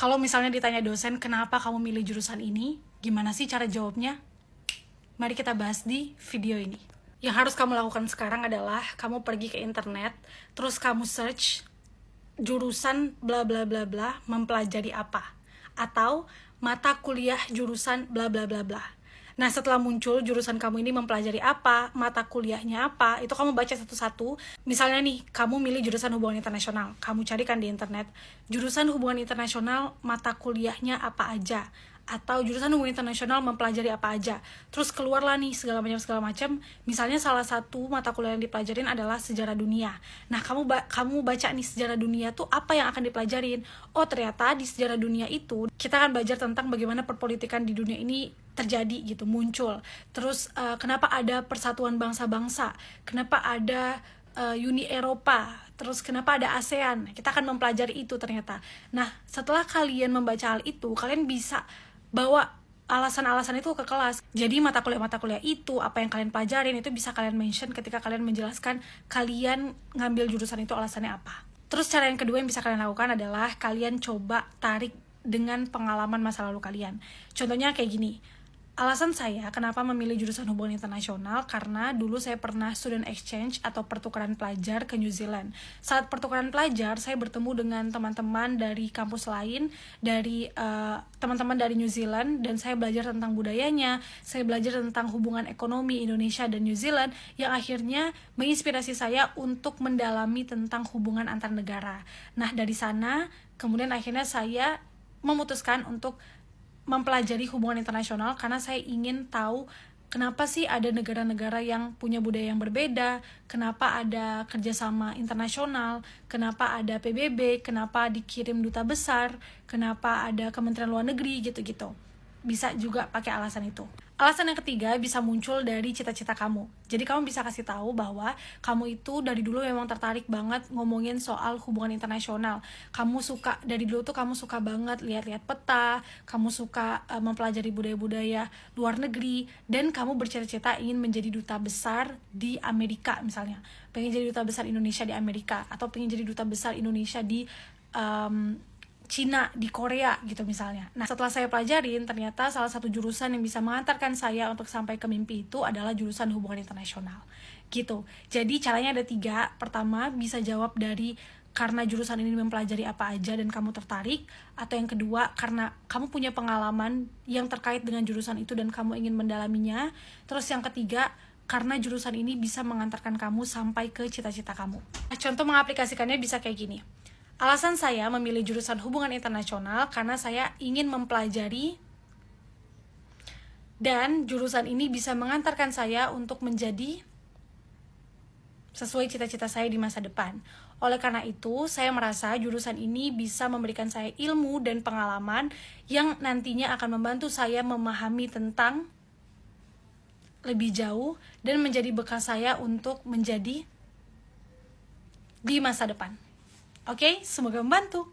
Kalau misalnya ditanya dosen, kenapa kamu milih jurusan ini? Gimana sih cara jawabnya? Mari kita bahas di video ini. Yang harus kamu lakukan sekarang adalah kamu pergi ke internet, terus kamu search jurusan bla bla bla bla mempelajari apa, atau mata kuliah jurusan bla bla bla bla. Nah, setelah muncul jurusan kamu ini mempelajari apa, mata kuliahnya apa, itu kamu baca satu-satu. Misalnya nih, kamu milih jurusan hubungan internasional, kamu carikan di internet jurusan hubungan internasional mata kuliahnya apa aja, atau jurusan hubungan internasional mempelajari apa aja. Terus keluarlah nih segala macam. Misalnya salah satu mata kuliah yang dipelajarin adalah sejarah dunia. Nah, kamu baca nih sejarah dunia tuh apa yang akan dipelajarin. Oh, ternyata di sejarah dunia itu kita akan belajar tentang bagaimana perpolitikan di dunia ini terjadi gitu, muncul. Terus kenapa ada persatuan bangsa-bangsa, kenapa ada Uni Eropa, terus kenapa ada ASEAN. Kita akan mempelajari itu ternyata. Nah, setelah kalian membaca hal itu, kalian bisa bawa alasan-alasan itu ke kelas. Jadi mata kuliah itu, apa yang kalian pelajarin itu bisa kalian mention ketika kalian menjelaskan kalian ngambil jurusan itu alasannya apa. Terus cara yang kedua yang bisa kalian lakukan adalah kalian coba tarik dengan pengalaman masa lalu kalian. Contohnya kayak gini. Alasan saya kenapa memilih jurusan hubungan internasional karena dulu saya pernah student exchange atau pertukaran pelajar ke New Zealand. Saat pertukaran pelajar, saya bertemu dengan teman-teman dari kampus lain, dari teman-teman dari New Zealand, dan saya belajar tentang budayanya, saya belajar tentang hubungan ekonomi Indonesia dan New Zealand yang akhirnya menginspirasi saya untuk mendalami tentang hubungan antar negara. Nah, dari sana kemudian akhirnya saya memutuskan untuk mempelajari hubungan internasional karena saya ingin tahu kenapa sih ada negara-negara yang punya budaya yang berbeda, kenapa ada kerjasama internasional, kenapa ada PBB, kenapa dikirim duta besar, kenapa ada Kementerian Luar Negeri gitu-gitu. Bisa juga pakai alasan itu. Alasan yang ketiga bisa muncul dari cita-cita kamu. Jadi kamu bisa kasih tahu bahwa kamu itu dari dulu memang tertarik banget ngomongin soal hubungan internasional. Dari dulu tuh kamu suka banget lihat-lihat peta, kamu suka mempelajari budaya-budaya luar negeri, dan kamu bercita-cita ingin menjadi duta besar di Amerika misalnya. Pengen jadi duta besar Indonesia di Amerika, atau pengen jadi duta besar Indonesia di Cina, di Korea gitu misalnya. Nah, setelah saya pelajarin, ternyata salah satu jurusan yang bisa mengantarkan saya untuk sampai ke mimpi itu adalah jurusan hubungan internasional gitu. Jadi caranya ada 3. Pertama, bisa jawab dari karena jurusan ini mempelajari apa aja dan kamu tertarik, atau yang kedua karena kamu punya pengalaman yang terkait dengan jurusan itu dan kamu ingin mendalaminya. Terus yang ketiga, karena jurusan ini bisa mengantarkan kamu sampai ke cita-cita kamu. Contoh mengaplikasikannya bisa kayak gini. Alasan saya memilih jurusan hubungan internasional karena saya ingin mempelajari dan jurusan ini bisa mengantarkan saya untuk menjadi sesuai cita-cita saya di masa depan. Oleh karena itu, saya merasa jurusan ini bisa memberikan saya ilmu dan pengalaman yang nantinya akan membantu saya memahami tentang lebih jauh dan menjadi bekal saya untuk menjadi di masa depan. Oke, semoga membantu.